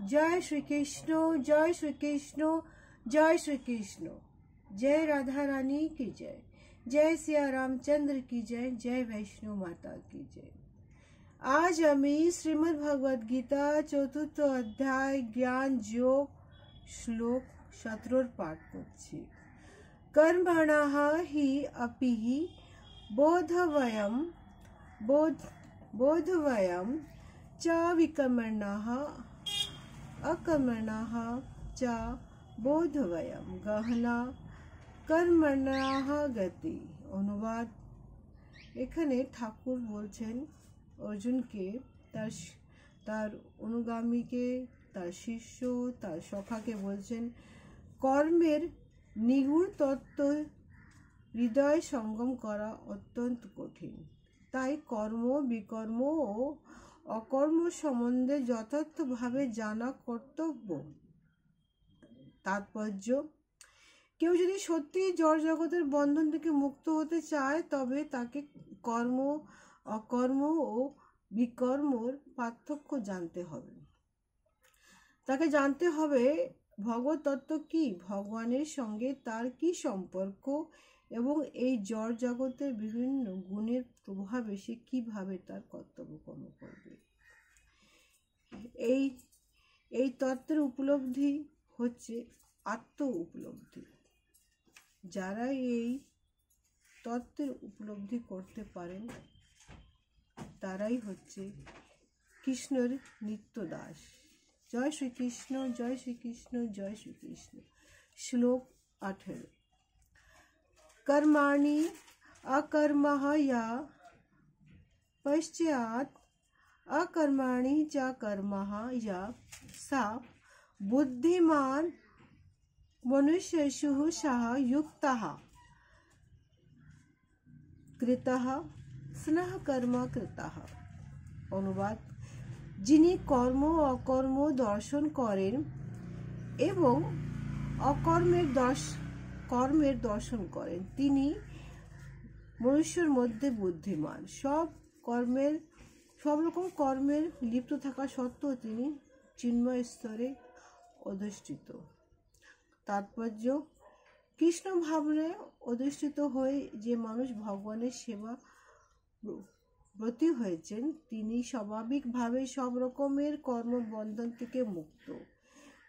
जय श्री कृष्ण, जय श्री कृष्ण, जय श्री कृष्ण। जय राधा रानी की जय, जय सिया रामचंद्र की जय, जय वैष्णो माता की जय। आज আমি শ্রীমদ্ ভগবদ গীতা চতুর্থ অধ্যায় জ্ঞান যোগ শ্লোক 17 পাঠ করছি। कर्मणः हि अपि बोधवयं च विकर्मणः अकर्मणः च बोधवयं गहना कर्मणः गति। অনুবাদ। এখানে ঠাকুর বলছেন অর্জুনকে তার অনুগামীকে, তার শিষ্য, তার সখাকে বলছেন কর্মের নিগুড় তত্ত্ব হৃদয় সঙ্গম করা অত্যন্ত কঠিন। তাই কর্ম, বিকর্ম ও অকর্ম সম্বন্ধে যথার্থভাবে জানা কর্তব্য। তাৎপর্য: কেউ যদি সত্যি জড় জগতের বন্ধন থেকে মুক্ত হতে চায় তবে তাকে কর্ম, অকর্ম ও বিকর্মর পার্থক্য জানতে হবে। তাকে জানতে হবে ভগবত তত্ত্ব কি, ভগবানের সঙ্গে তার কি সম্পর্ক এবং এই জড় জগতের বিভিন্ন গুণের প্রভাবে সে কিভাবে তার কর্তব্য কর্ম করবে। এই তত্ত্বের উপলব্ধি হচ্ছে আত্ম উপলব্ধি। যারা এই তত্ত্বের উপলব্ধি করতে পারেন তারাই হচ্ছে কৃষ্ণের নিত্য দাস। জয় শ্রীকৃষ্ণ, জয় শ্রীকৃষ্ণ, জয় শ্রীকৃষ্ণ। শ্লোক 18। कर्माणि अकर्मः या पश्चात् अकर्माणि च कर्मः या सा बुद्धिमान मनुष्येषु सह युक्तः कृतः स्नः कर्म कृतः। অনুবাদ: যিনি কর্ম অকর্ম দর্শন করেন এবং কর্মের দর্শন করেন তিনি মনুষ্যের মধ্যে বুদ্ধিমান। সব রকম কর্মের লিপ্ত থাকা সত্ত্বেও তিনি চিন্ময় স্তরে অধিষ্ঠিত। তাৎপর্য: কৃষ্ণ ভাবনে অধিষ্ঠিত হয়ে যে মানুষ ভগবানের সেবা ব্রতী হয়েছেন তিনি স্বাভাবিকভাবে সব রকমের কর্মবন্ধন থেকে মুক্ত।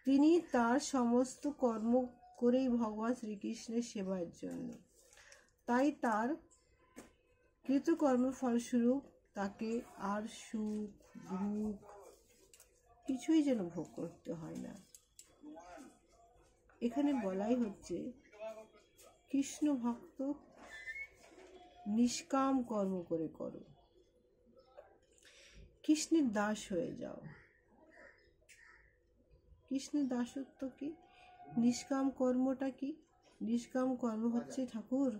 তিনি তার সমস্ত কর্ম করেই ভগবান শ্রীকৃষ্ণের সেবার জন্য। তাই তার কৃতকর্ম ফলস্বরূপ তাকে আর সুখ দুঃখ কিছুই যেন ভোগ করতে হয় না। এখানে বলাই হচ্ছে কৃষ্ণ ভক্ত নিষ্কাম কর্ম করে করো, কৃষ্ণের দাস হয়ে যাও। কৃষ্ণের দাসত্ব কি? নিষ্কাম কর্মটা কি? নিষ্কাম কর্ম হচ্ছে ঠাকুর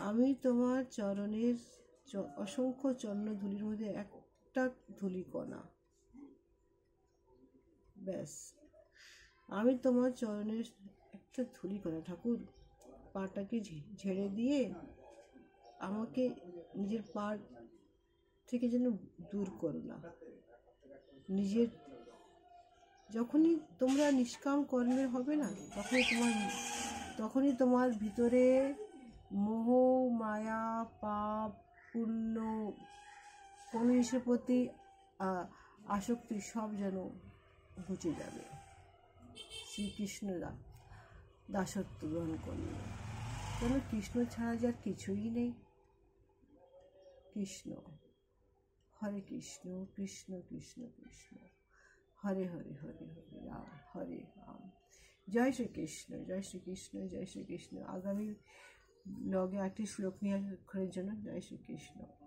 আমি তোমার চরণের অসংখ্য চরণ ধুলির মধ্যে একটা ধুলিকণা, ব্যাস আমি তোমার চরণের একটা ধুলিকণা। ঠাকুর পাটাকে ঝেড়ে দিয়ে আমাকে নিজের পা থেকে যেন দূর করো না। যখনই তোমরা নিষ্কাম কর্মের হবে না তখনই তোমার ভিতরে মোহ, মায়া, পাপ, পুণ্য, কোন জিনিসের প্রতি আসক্তি সব যেন ঘুচে যাবে। শ্রীকৃষ্ণ দাসত্ব গ্রহণ করলে কেন কৃষ্ণ ছাড়া যার কিছুই নেই। কৃষ্ণ হরে কৃষ্ণ, কৃষ্ণ কৃষ্ণ কৃষ্ণ হরে হরে, হরে হরে রাম, হরে রাম। জয় শ্রীকৃষ্ণ, জয় শ্রীকৃষ্ণ, জয় শ্রীকৃষ্ণ। আগামী ব্লগে 8টি শ্লোক নিয়ে জন্য জয় শ্রীকৃষ্ণ।